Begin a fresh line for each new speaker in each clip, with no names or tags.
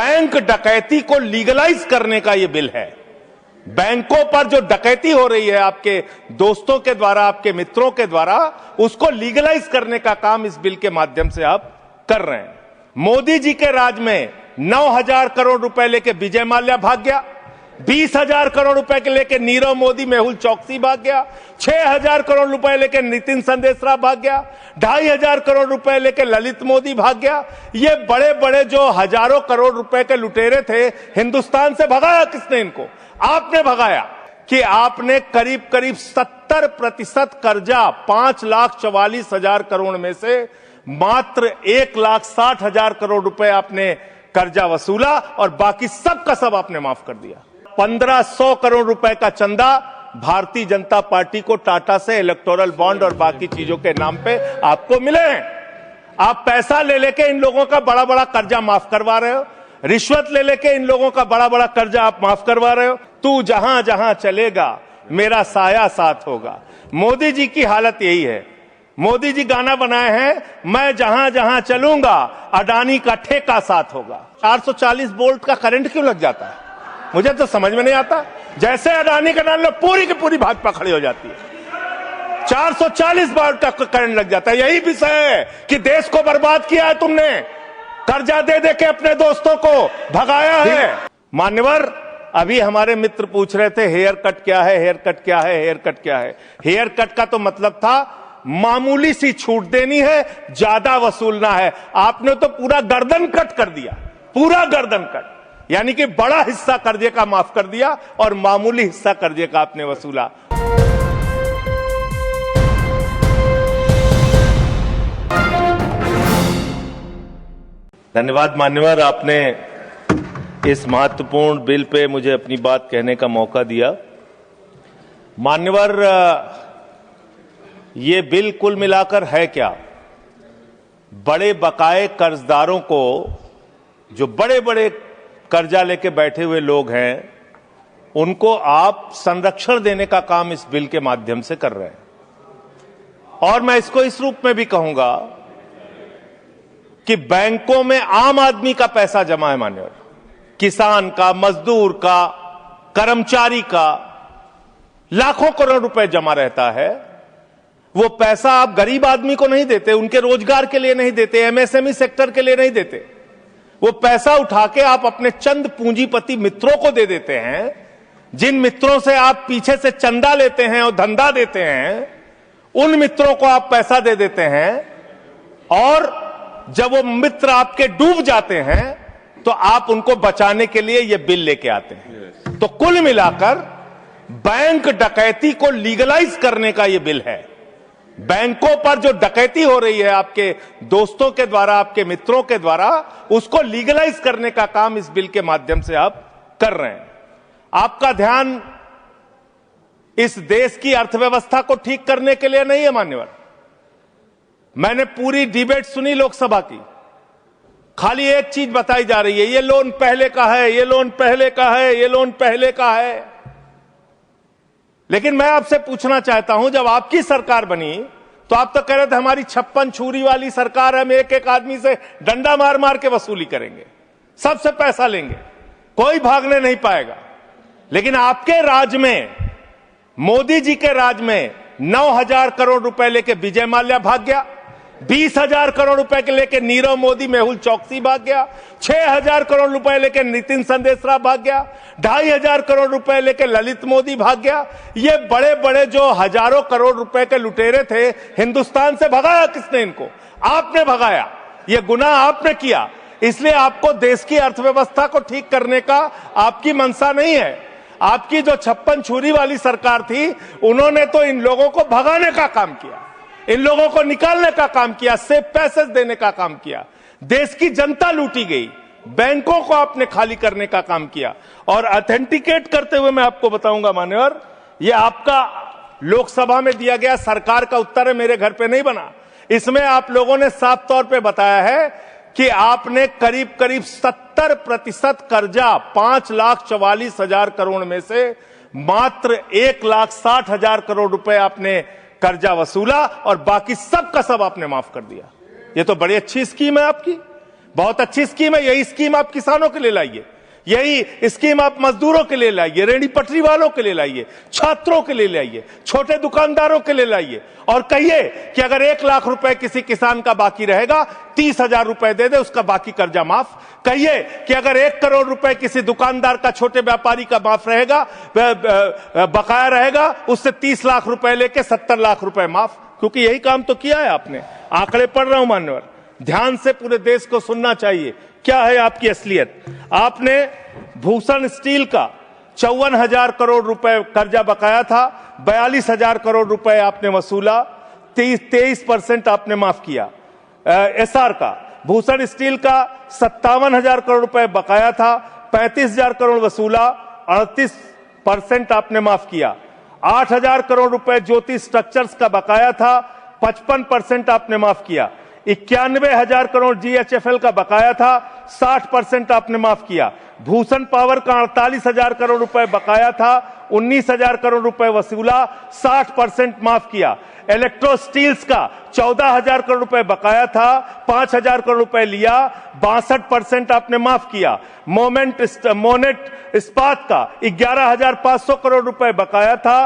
Bank डकैती को legalise करने का यह बिल है। बैंकों पर जो डकैती हो रही है आपके दोस्तों के द्वारा, आपके मित्रों के द्वारा, उसको लीगलाइज करने का काम इस बिल के माध्यम से आप कर रहे हैं। मोदी जी के राज में 9,000 करोड़ रुपए लेके विजय माल्या भाग गया, 20,000 करोड़ रुपए के लेके नीरव मोदी, मेहुल चौकसी भाग गया, 6,000 करोड़ रुपए लेके नितिन संदेशरा भाग गया, 2,500 करोड़ रुपए लेके ललित मोदी भाग गया। ये बड़े बड़े जो हजारों करोड़ रुपए के लुटेरे थे, हिंदुस्तान से भगाया किसने इनको? आपने भगाया। कि आपने करीब करीब 70% कर्जा 5,44,000 करोड़ में से मात्र 1,60,000 करोड़ रुपए आपने कर्जा वसूला और बाकी सब का सब आपने माफ कर दिया। 1,500 करोड़ रुपए का चंदा भारतीय जनता पार्टी को टाटा से इलेक्टोरल बॉन्ड और बाकी चीजों के नाम पे आपको मिले हैं। आप पैसा ले लेके इन लोगों का बड़ा बड़ा कर्जा माफ करवा रहे हो, रिश्वत ले लेके इन लोगों का बड़ा बड़ा कर्जा आप माफ करवा रहे हो। तू जहां जहां चलेगा मेरा साया साथ होगा। मोदी जी की हालत यही है। मोदी जी गाना बनाए हैं, मैं जहां जहां चलूंगा अडानी का ठेका साथ होगा। 440 वोल्ट का करंट क्यों लग जाता है मुझे तो समझ में नहीं आता। जैसे अडानी का नाम लो पूरी की पूरी भाजपा खड़ी हो जाती है। 440 वोल्ट का करंट लग जाता है। यही विषय है कि देश को बर्बाद किया है तुमने, कर्जा दे दे के अपने दोस्तों को भगाया है। मान्यवर, अभी हमारे मित्र पूछ रहे थे हेयर कट क्या है, हेयर कट क्या है, हेयर कट क्या है। हेयर कट का तो मतलब था मामूली सी छूट देनी है, ज्यादा वसूलना है। आपने तो पूरा गर्दन कट कर दिया, पूरा गर्दन कट, यानी कि बड़ा हिस्सा कर्जे का माफ कर दिया और मामूली हिस्सा कर्जे का आपने वसूला। धन्यवाद मान्यवर, आपने इस महत्वपूर्ण बिल पे मुझे अपनी बात कहने का मौका दिया। मान्यवर, ये बिल कुल मिलाकर है क्या? बड़े बकाए कर्जदारों को, जो बड़े बड़े कर्जा लेके बैठे हुए लोग हैं, उनको आप संरक्षण देने का काम इस बिल के माध्यम से कर रहे हैं। और मैं इसको इस रूप में भी कहूंगा कि बैंकों में आम आदमी का पैसा जमा है मान्यवर, किसान का, मजदूर का, कर्मचारी का लाखों करोड़ रुपए जमा रहता है। वो पैसा आप गरीब आदमी को नहीं देते, उनके रोजगार के लिए नहीं देते, एमएसएमई सेक्टर के लिए नहीं देते। वो पैसा उठा के आप अपने चंद पूंजीपति मित्रों को दे देते हैं। जिन मित्रों से आप पीछे से चंदा लेते हैं और धंधा देते हैं, उन मित्रों को आप पैसा दे देते हैं और जब वो मित्र आपके डूब जाते हैं तो आप उनको बचाने के लिए ये बिल लेके आते हैं। तो कुल मिलाकर बैंक डकैती को लीगलाइज करने का ये बिल है। बैंकों पर जो डकैती हो रही है आपके दोस्तों के द्वारा, आपके मित्रों के द्वारा, उसको लीगलाइज करने का काम इस बिल के माध्यम से आप कर रहे हैं। आपका ध्यान इस देश की अर्थव्यवस्था को ठीक करने के लिए नहीं है मान्यवर। मैंने पूरी डिबेट सुनी लोकसभा की, खाली एक चीज बताई जा रही है, ये लोन पहले का है, ये लोन पहले का है, ये लोन पहले का है। लेकिन मैं आपसे पूछना चाहता हूं, जब आपकी सरकार बनी तो आप तो कह रहे थे हमारी 56 छुरी वाली सरकार है, हम एक एक आदमी से डंडा मार मार के वसूली करेंगे, सबसे पैसा लेंगे, कोई भागने नहीं पाएगा। लेकिन आपके राज में, मोदी जी के राज में 9,000 करोड़ रुपए लेके विजय माल्या भाग गया, 20,000 करोड़ रुपए के लेके नीरव मोदी, मेहुल चौकसी भाग गया, 6,000 करोड़ रुपए लेके नितिन संदेशरा भाग गया, 2,500 करोड़ रुपए लेके ललित मोदी भाग गया। ये बड़े बड़े जो हजारों करोड़ रुपए के लुटेरे थे, हिंदुस्तान से भगाया किसने इनको? आपने भगाया। ये गुनाह आपने किया, इसलिए आपको देश की अर्थव्यवस्था को ठीक करने का आपकी मंशा नहीं है। आपकी जो 56 छुरी वाली सरकार थी, उन्होंने तो इन लोगों को भगाने का काम किया, इन लोगों को निकालने का काम किया, सेफ पैसेज देने का काम किया। देश की जनता लूटी गई, बैंकों को आपने खाली करने का काम किया। और ऑथेंटिकेट करते हुए मैं आपको बताऊंगा मान्यवर, ये आपका लोकसभा में दिया गया सरकार का उत्तर है, मेरे घर पे नहीं बना। इसमें आप लोगों ने साफ तौर पे बताया है कि आपने करीब करीब 70% कर्जा 5,44,000 करोड़ में से मात्र 1,60,000 करोड़ रुपए आपने कर्जा वसूला और बाकी सब का सब आपने माफ कर दिया। ये तो बड़ी अच्छी स्कीम है आपकी। बहुत अच्छी स्कीम है। यही स्कीम आप किसानों के लिए लाइए, यही स्कीम आप मजदूरों के लिए लाइए, रेहड़ी पटरी वालों के लिए लाइए, छात्रों के लिए लाइए, छोटे दुकानदारों के लिए लाइए और कहिए कि अगर 1 लाख रुपए किसी किसान का बाकी रहेगा 30,000 रुपए दे दे, उसका बाकी कर्जा माफ। कहिए कि अगर 1 करोड़ रुपए किसी दुकानदार का, छोटे व्यापारी का माफ रहेगा, बकाया रहेगा, उससे 30 लाख रुपए लेके 70 लाख रुपए माफ। क्योंकि यही काम तो किया है आपने। आंकड़े पढ़ रहा हूं मान्यवर, ध्यान से पूरे देश को सुनना चाहिए। क्या है आपकी असलियत? आपने भूषण स्टील का 54,000 करोड़ रुपए कर्जा बकाया था, 42,000 करोड़ रुपए आपने वसूला, 23% आपने माफ किया। एसआर का, भूषण स्टील का 57,000 करोड़ रुपए बकाया था, 35,000 करोड़ वसूला, 38% आपने माफ किया। 8,000 करोड़ रुपए ज्योति स्ट्रक्चर्स का बकाया था, 55% आपने माफ किया। 91,000 करोड़ जीएचएफएल का बकाया था, 60% आपने माफ किया। भूषण पावर का 48,000 करोड़ रुपए बकाया था, 19,000 करोड़ रुपए वसूला, 60% माफ किया। इलेक्ट्रो स्टील्स का 14,000 करोड़ रुपए बकाया था, 5,000 करोड़ रुपए लिया, 62% आपने माफ किया। मोनेट इस्पात का 11,500 करोड़ रुपए बकाया था,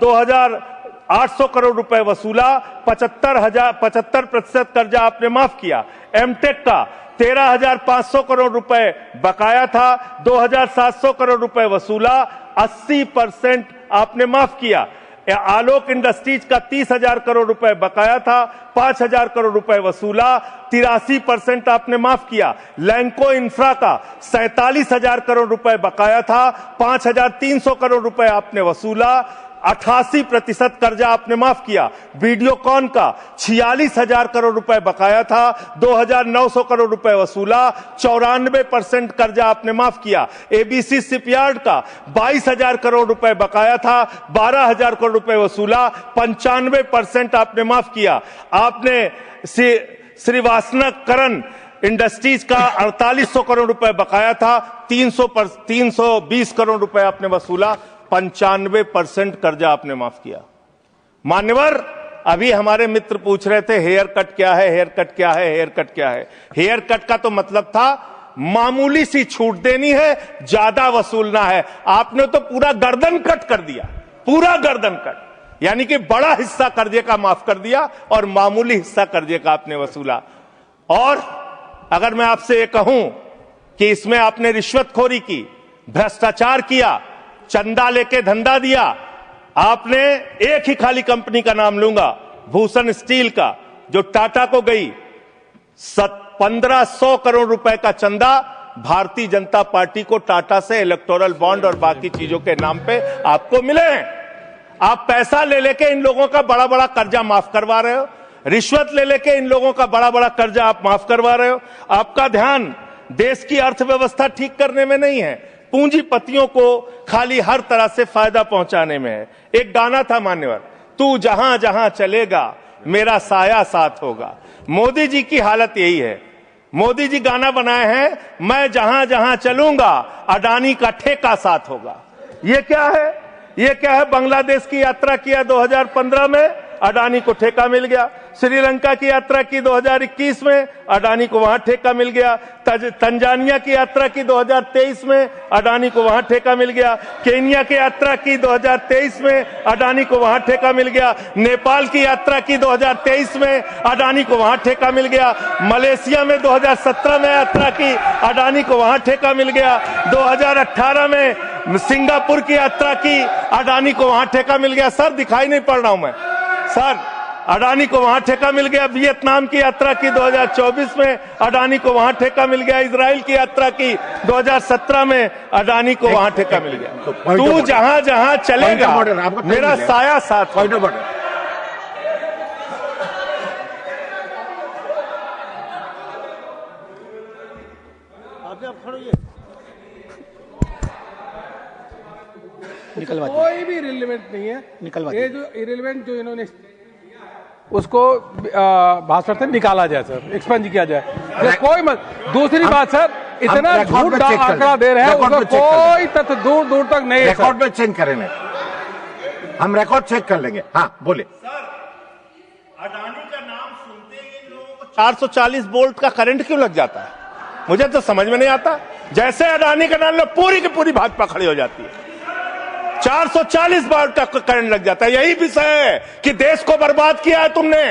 2,800 करोड़ रुपए वसूला, 75% कर्जा आपने माफ किया। एमटेक का 13,500 करोड़ रुपए बकाया था, 2,700 करोड़ रुपए वसूला, 80% आपने माफ किया। आलोक इंडस्ट्रीज का 30,000 करोड़ रुपए बकाया था, 5,000 करोड़ रुपए वसूला, 83% आपने माफ किया। लैंको इंफ्रा का 47,000 करोड़ रुपए बकाया था, 5,300 करोड़ रुपए आपने वसूला, 88% कर्जा आपने माफ किया। वीडियोकॉन का 46,000 करोड़ रुपए बकाया था, 2,900 करोड़ रुपए वसूला, 94% कर्जा आपने माफ किया। एबीसी शिपयार्ड का 22,000 करोड़ रुपए बकाया था, 12,000 करोड़ रुपए वसूला, 95% आपने माफ किया। आपने श्रीवास्तव इंडस्ट्रीज का 4,800 करोड़ रुपए बकाया था, 320 करोड़ रुपए आपने वसूला, 95% कर्जा आपने माफ किया। मान्यवर, अभी हमारे मित्र पूछ रहे थे हेयर कट क्या है, हेयर कट क्या है, हेयर कट क्या है। हेयर कट का तो मतलब था मामूली सी छूट देनी है, ज्यादा वसूलना है। आपने तो पूरा गर्दन कट कर दिया, पूरा गर्दन कट, यानी कि बड़ा हिस्सा कर्जे का माफ कर दिया और मामूली हिस्सा कर्जे का आपने वसूला। और अगर मैं आपसे ये कहूं कि इसमें आपने रिश्वतखोरी की, भ्रष्टाचार किया, चंदा लेके धंधा दिया, आपने एक ही खाली कंपनी का नाम लूंगा, भूषण स्टील का, जो टाटा को गई, 1,500 करोड़ रुपए का चंदा भारतीय जनता पार्टी को टाटा से इलेक्टोरल बॉन्ड और बाकी चीजों के नाम पे आपको मिले हैं। आप पैसा ले लेके इन लोगों का बड़ा बड़ा कर्जा माफ करवा रहे हो, रिश्वत ले लेके इन लोगों का बड़ा बड़ा कर्जा आप माफ करवा रहे हो। आपका ध्यान देश की अर्थव्यवस्था ठीक करने में नहीं है, पूंजीपतियों को खाली हर तरह से फायदा पहुंचाने में है। एक गाना था मान्यवर, तू जहां जहां चलेगा मेरा साया साथ होगा। मोदी जी की हालत यही है। मोदी जी गाना बनाए हैं, मैं जहां जहां चलूंगा अडानी का ठेका साथ होगा। ये क्या है? ये क्या है? बांग्लादेश की यात्रा किया 2015 में, अडानी को ठेका मिल गया। श्रीलंका की यात्रा की 2021 में, अडानी को वहां ठेका मिल गया। तंजानिया की यात्रा की 2023 में, अडानी को वहां ठेका मिल गया। केन्या की यात्रा की 2023 में, अडानी को वहां ठेका मिल गया। नेपाल की यात्रा की 2023 में, अडानी को वहां ठेका मिल गया। मलेशिया में 2017 में यात्रा की, अडानी को वहां ठेका मिल गया। 2018 में सिंगापुर की यात्रा की, अडानी को वहां ठेका मिल गया। सर दिखाई नहीं पड़ रहा हूं मैं सर, अडानी को वहां ठेका मिल गया। वियतनाम की यात्रा की 2024 में, अडानी को वहां ठेका मिल गया। इजराइल की यात्रा की 2017 में, अडानी को वहां ठेका मिल गया। तू जहां जहां चलेगा मेरा साया साथ।
कोई भी रिलेवेंट नहीं है। ये जो इरेलीवेंट जो इन्होंने उसको भाषण से निकाला जाए सर, एक्सपेंज किया जाए। कोई मत। दूसरी बात सर, इतना झूठ आंकड़ा दे रहे हैं, उसका कोई तथ्य दूर दूर तक नहीं है।
रिकॉर्ड में चेक करेंगे, हम रिकॉर्ड चेक कर लेंगे। हाँ बोले।
सर, अडानी का नाम सुनते ही लोगों को 440 वोल्ट का करंट क्यों लग जाता है? मुझे तो समझ में नहीं आता। जैसे अडानी का नाम लो, पूरी की पूरी भाजपा खड़ी हो जाती है। 440 वोल्ट का करंट लग जाता है। यही विषय है कि देश को बर्बाद किया है तुमने,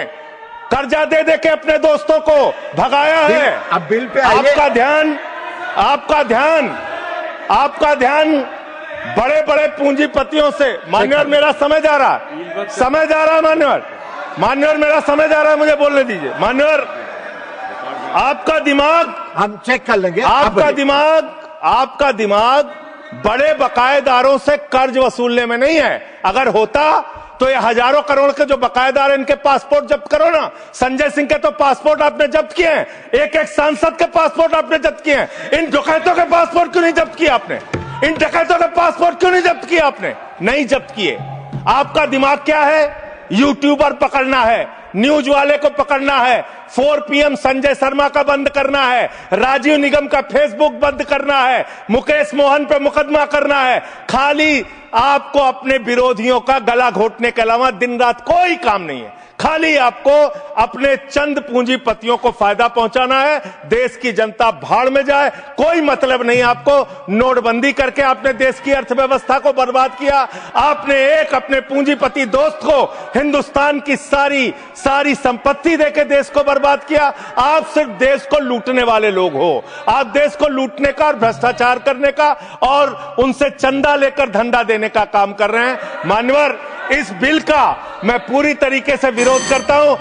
कर्जा दे दे के अपने दोस्तों को भगाया है।
अब बिल पे
आपका ध्यान बड़े बड़े पूंजीपतियों से। मान्यवर, मेरा समय जा रहा है मान्यवर, मेरा समय जा रहा है, मुझे बोलने दीजिए। मान्यवर, आपका दिमाग,
हम चेक कर लेंगे।
आपका दिमाग बड़े बकायेदारों से कर्ज वसूलने में नहीं है। अगर होता तो ये हजारों करोड़ के जो बकायेदार, इनके पासपोर्ट जब्त करो ना। संजय सिंह के तो पासपोर्ट आपने जब्त किए हैं, एक एक सांसद के पासपोर्ट आपने जब्त किए हैं। इन डकैतों के पासपोर्ट क्यों नहीं जब्त किया आपने? इन डकैतों के पासपोर्ट क्यों नहीं जब्त किया आपने? नहीं जब्त किए। आपका दिमाग क्या है? यूट्यूबर पकड़ना है, न्यूज वाले को पकड़ना है, 4 PM संजय शर्मा का बंद करना है, राजीव निगम का फेसबुक बंद करना है, मुकेश मोहन पे मुकदमा करना है। खाली आपको अपने विरोधियों का गला घोटने के अलावा दिन रात कोई काम नहीं है। खाली आपको अपने चंद पूंजीपतियों को फायदा पहुंचाना है। देश की जनता भाड़ में जाए, कोई मतलब नहीं आपको। नोटबंदी करके आपने देश की अर्थव्यवस्था को बर्बाद किया। आपने एक अपने पूंजीपति दोस्त को हिंदुस्तान की सारी संपत्ति देके देश को बर्बाद किया। आप सिर्फ देश को लूटने वाले लोग हो। आप देश को लूटने का और भ्रष्टाचार करने का और उनसे चंदा लेकर धंधा देने का काम कर रहे हैं। मान्यवर, इस बिल का मैं पूरी तरीके से विरोध करता हूं।